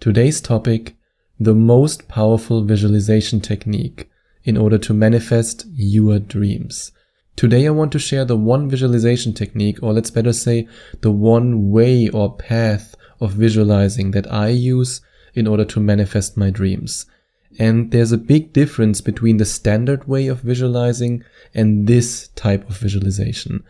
Today's topic, the most powerful visualization technique in order to manifest your dreams. Today I want to share the one visualization technique, or let's better say the one way or path of visualizing that I use in order to manifest my dreams. And there's a big difference between the standard way of visualizing and this type of visualization.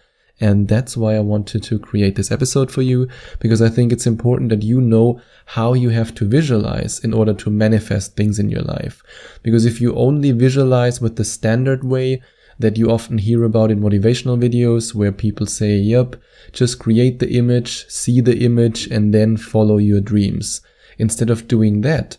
And that's why I wanted to create this episode for you, because I think it's important that you know how you have to visualize in order to manifest things in your life. Because if you only visualize with the standard way that you often hear about in motivational videos, where people say, yep, just create the image, see the image, and then follow your dreams. Instead of doing that,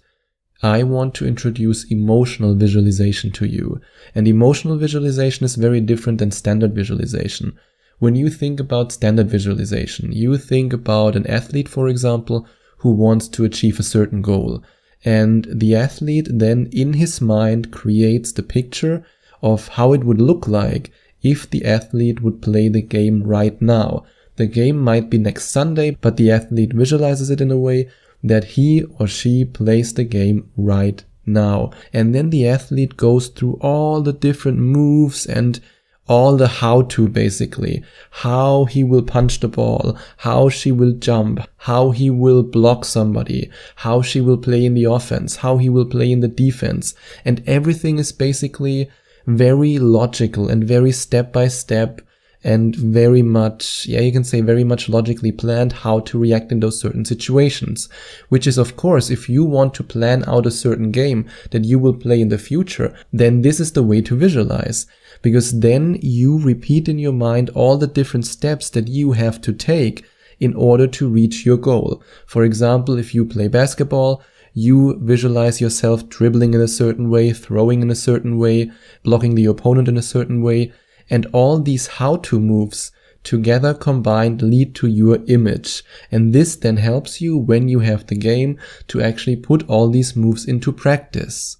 I want to introduce emotional visualization to you. And emotional visualization is very different than standard visualization. When you think about standard visualization, you think about an athlete, for example, who wants to achieve a certain goal. And the athlete then in his mind creates the picture of how it would look like if the athlete would play the game right now. The game might be next Sunday, but the athlete visualizes it in a way that he or she plays the game right now. And then the athlete goes through all the different moves and all the how-to, basically. How he will punch the ball, how she will jump, how he will block somebody, how she will play in the offense, how he will play in the defense. And everything is basically very logical and very step-by-step and very much, you can say very much logically planned how to react in those certain situations. Which is, of course, if you want to plan out a certain game that you will play in the future, then this is the way to visualize. Because then you repeat in your mind all the different steps that you have to take in order to reach your goal. For example, if you play basketball, you visualize yourself dribbling in a certain way, throwing in a certain way, blocking the opponent in a certain way. And all these how-to moves together combined lead to your image. And this then helps you when you have the game to actually put all these moves into practice.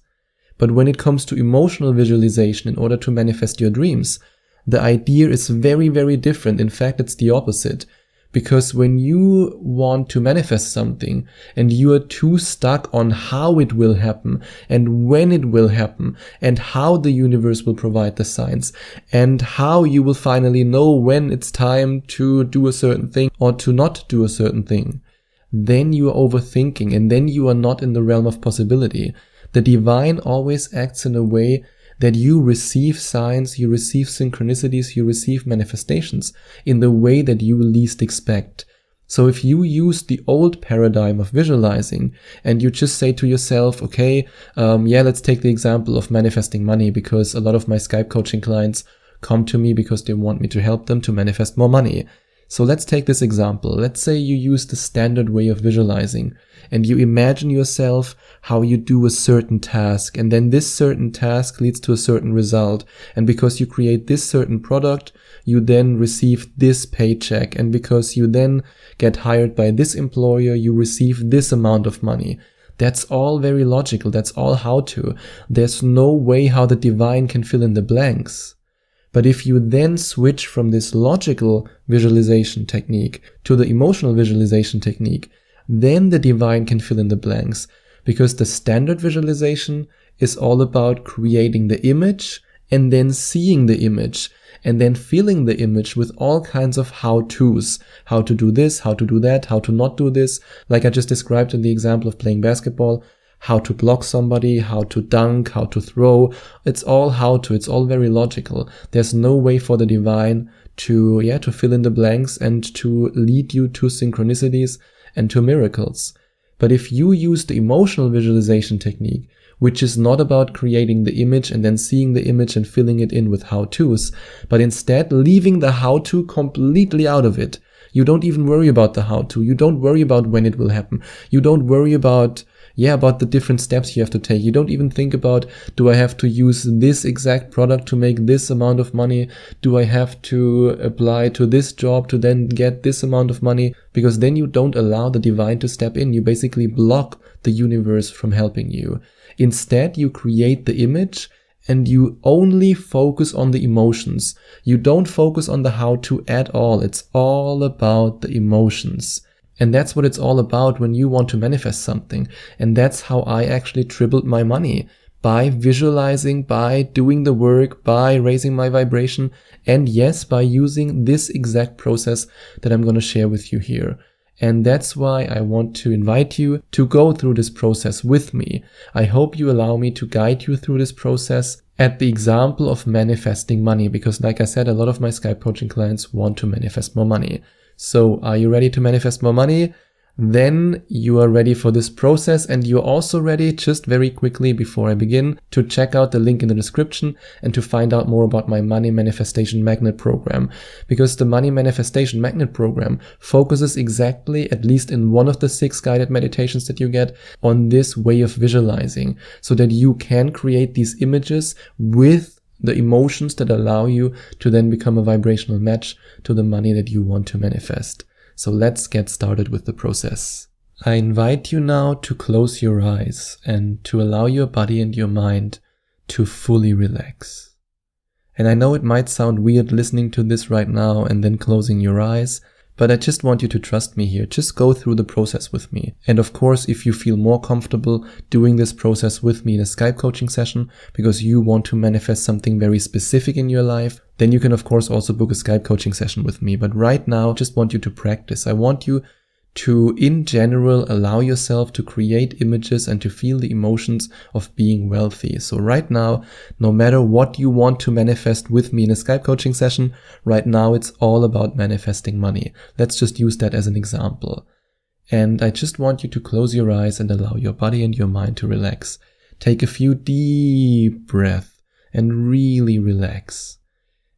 But when it comes to emotional visualization in order to manifest your dreams, the idea is very, very different. In fact, it's the opposite. Because when you want to manifest something and you are too stuck on how it will happen and when it will happen and how the universe will provide the signs and how you will finally know when it's time to do a certain thing or to not do a certain thing, then you are overthinking and then you are not in the realm of possibility. The divine always acts in a way that you receive signs, you receive synchronicities, you receive manifestations in the way that you least expect. So if you use the old paradigm of visualizing and you just say to yourself, okay, let's take the example of manifesting money, because a lot of my Skype coaching clients come to me because they want me to help them to manifest more money. So let's take this example. Let's say you use the standard way of visualizing and you imagine yourself how you do a certain task, and then this certain task leads to a certain result. And because you create this certain product, you then receive this paycheck. And because you then get hired by this employer, you receive this amount of money. That's all very logical. That's all how to. There's no way how the divine can fill in the blanks. But if you then switch from this logical visualization technique to the emotional visualization technique, then the divine can fill in the blanks. Because the standard visualization is all about creating the image and then seeing the image and then filling the image with all kinds of how-tos. How to do this, how to do that, how to not do this. Like I just described in the example of playing basketball. How to block somebody, how to dunk, how to throw. It's all how to. It's all very logical. There's no way for the divine to fill in the blanks and to lead you to synchronicities and to miracles. But if you use the emotional visualization technique, which is not about creating the image and then seeing the image and filling it in with how-tos, but instead leaving the how-to completely out of it. You don't even worry about the how-to. You don't worry about when it will happen. You don't worry about the different steps you have to take. You don't even think about, do I have to use this exact product to make this amount of money? Do I have to apply to this job to then get this amount of money? Because then you don't allow the divine to step in. You basically block the universe from helping you. Instead, you create the image and you only focus on the emotions. You don't focus on the how-to at all. It's all about the emotions. And that's what it's all about when you want to manifest something. And that's how I actually tripled my money. By visualizing, by doing the work, by raising my vibration, and yes, by using this exact process that I'm going to share with you here. And that's why I want to invite you to go through this process with me. I hope you allow me to guide you through this process at the example of manifesting money, because like I said, a lot of my Skype coaching clients want to manifest more money. So are you ready to manifest more money? Then you are ready for this process, and you're also ready, just very quickly before I begin, to check out the link in the description and to find out more about my Money Manifestation Magnet program. Because the Money Manifestation Magnet program focuses exactly, at least in one of the 6 guided meditations that you get, on this way of visualizing, so that you can create these images with the emotions that allow you to then become a vibrational match to the money that you want to manifest. So let's get started with the process. I invite you now to close your eyes and to allow your body and your mind to fully relax. And I know it might sound weird listening to this right now and then closing your eyes, but I just want you to trust me here. Just go through the process with me. And of course, if you feel more comfortable doing this process with me in a Skype coaching session because you want to manifest something very specific in your life, then you can of course also book a Skype coaching session with me. But right now, I just want you to practice. I want you to, in general, allow yourself to create images and to feel the emotions of being wealthy. So right now, no matter what you want to manifest with me in a Skype coaching session, right now it's all about manifesting money. Let's just use that as an example. And I just want you to close your eyes and allow your body and your mind to relax. Take a few deep breaths and really relax.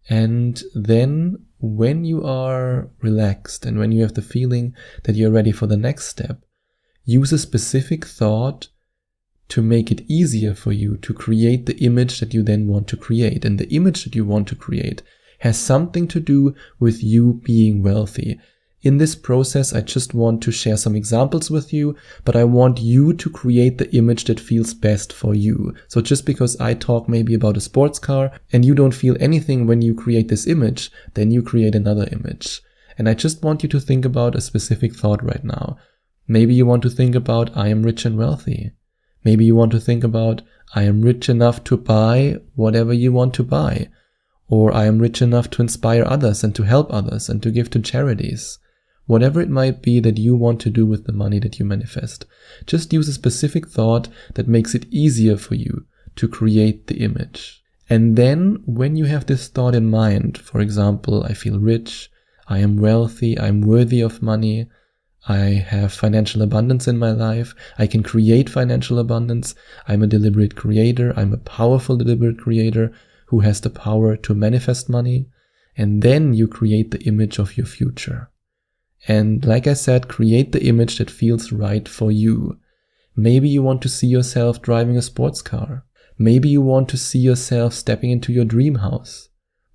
And then when you are relaxed and when you have the feeling that you're ready for the next step, use a specific thought to make it easier for you to create the image that you then want to create. And the image that you want to create has something to do with you being wealthy. In this process, I just want to share some examples with you, but I want you to create the image that feels best for you. So just because I talk maybe about a sports car and you don't feel anything when you create this image, then you create another image. And I just want you to think about a specific thought right now. Maybe you want to think about, I am rich and wealthy. Maybe you want to think about, I am rich enough to buy whatever you want to buy. Or I am rich enough to inspire others and to help others and to give to charities. Whatever it might be that you want to do with the money that you manifest, just use a specific thought that makes it easier for you to create the image. And then when you have this thought in mind, for example, I feel rich, I am wealthy, I'm worthy of money, I have financial abundance in my life, I can create financial abundance, I'm a deliberate creator, I'm a powerful deliberate creator who has the power to manifest money, and then you create the image of your future. And like I said, create the image that feels right for you. Maybe you want to see yourself driving a sports car. Maybe you want to see yourself stepping into your dream house.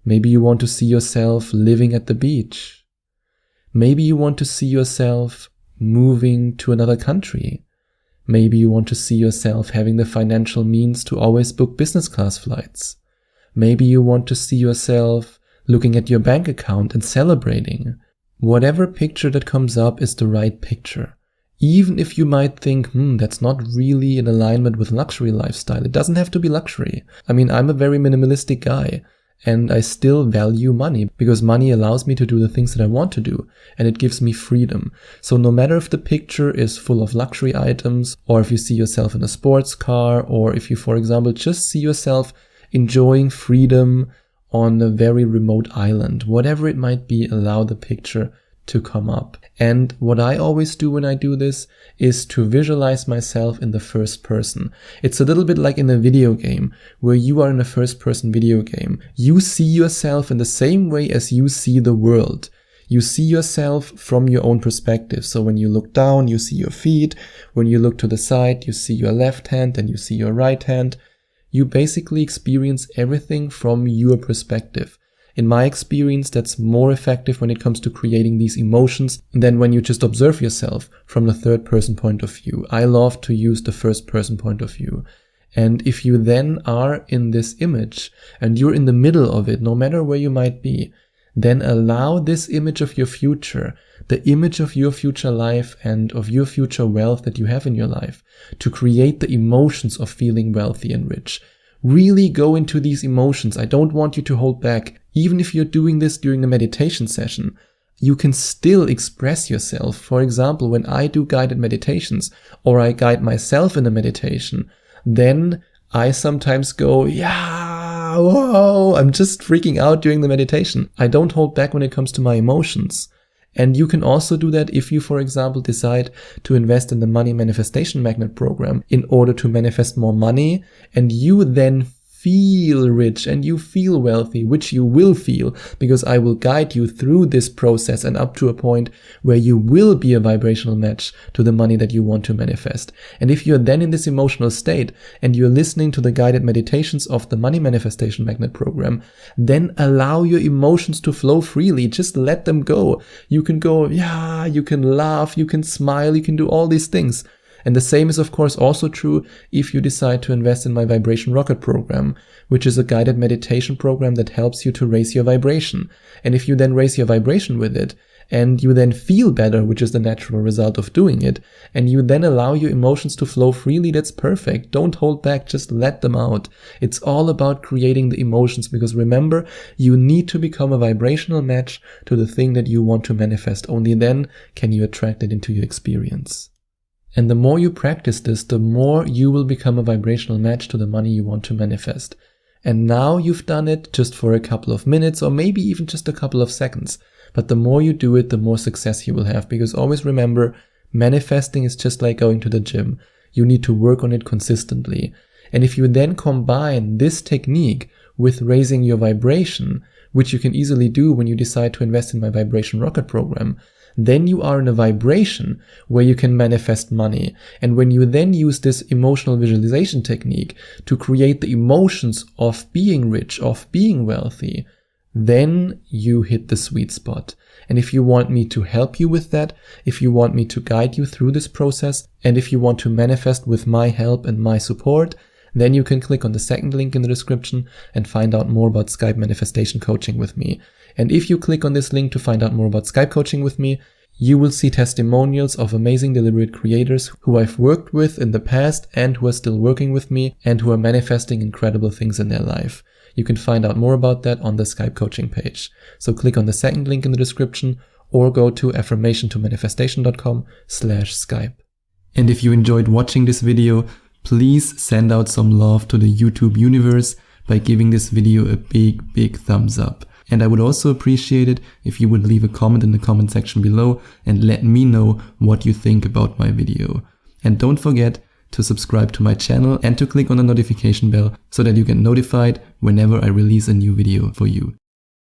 Maybe you want to see yourself living at the beach. Maybe you want to see yourself moving to another country. Maybe you want to see yourself having the financial means to always book business class flights. Maybe you want to see yourself looking at your bank account and celebrating. Whatever picture that comes up is the right picture. Even if you might think, that's not really in alignment with luxury lifestyle. It doesn't have to be luxury. I mean, I'm a very minimalistic guy and I still value money because money allows me to do the things that I want to do and it gives me freedom. So no matter if the picture is full of luxury items or if you see yourself in a sports car or if you, for example, just see yourself enjoying freedom on a very remote island, whatever it might be, allow the picture to come up. And what I always do when I do this is to visualize myself in the first person. It's a little bit like in a video game where you are in a first person video game. You see yourself in the same way as you see the world. You see yourself from your own perspective. So when you look down, you see your feet. When you look to the side, you see your left hand and you see your right hand. You basically experience everything from your perspective. In my experience, that's more effective when it comes to creating these emotions than when you just observe yourself from the third person point of view. I love to use the first person point of view. And if you then are in this image and you're in the middle of it, no matter where you might be, then allow this image of your future, the image of your future life and of your future wealth that you have in your life, to create the emotions of feeling wealthy and rich. Really go into these emotions. I don't want you to hold back. Even if you're doing this during the meditation session, you can still express yourself. For example, when I do guided meditations or I guide myself in a meditation, then I sometimes go, yeah, whoa, I'm just freaking out during the meditation. I don't hold back when it comes to my emotions. And you can also do that if you, for example, decide to invest in the Money Manifestation Magnet program in order to manifest more money, and you then feel rich and you feel wealthy, which you will feel because I will guide you through this process and up to a point where you will be a vibrational match to the money that you want to manifest. And if you're then in this emotional state and you're listening to the guided meditations of the Money Manifestation Magnet program, then allow your emotions to flow freely. Just let them go. You can go, yeah, you can laugh, you can smile, you can do all these things. And the same is of course also true if you decide to invest in my Vibration Rocket program, which is a guided meditation program that helps you to raise your vibration. And if you then raise your vibration with it, and you then feel better, which is the natural result of doing it, and you then allow your emotions to flow freely, that's perfect. Don't hold back, just let them out. It's all about creating the emotions, because remember, you need to become a vibrational match to the thing that you want to manifest. Only then can you attract it into your experience. And the more you practice this, the more you will become a vibrational match to the money you want to manifest. And now you've done it just for a couple of minutes or maybe even just a couple of seconds. But the more you do it, the more success you will have. Because always remember, manifesting is just like going to the gym. You need to work on it consistently. And if you then combine this technique with raising your vibration, which you can easily do when you decide to invest in my Vibration Rocket program, then you are in a vibration where you can manifest money. And when you then use this emotional visualization technique to create the emotions of being rich, of being wealthy, then you hit the sweet spot. And if you want me to help you with that, if you want me to guide you through this process, and if you want to manifest with my help and my support, then you can click on the second link in the description and find out more about Skype manifestation coaching with me. And if you click on this link to find out more about Skype coaching with me, you will see testimonials of amazing deliberate creators who I've worked with in the past and who are still working with me and who are manifesting incredible things in their life. You can find out more about that on the Skype coaching page. So click on the second link in the description or go to affirmationtomanifestation.com/Skype. And if you enjoyed watching this video, please send out some love to the YouTube universe by giving this video a big thumbs up. And I would also appreciate it if you would leave a comment in the comment section below and let me know what you think about my video. And don't forget to subscribe to my channel and to click on the notification bell so that you get notified whenever I release a new video for you.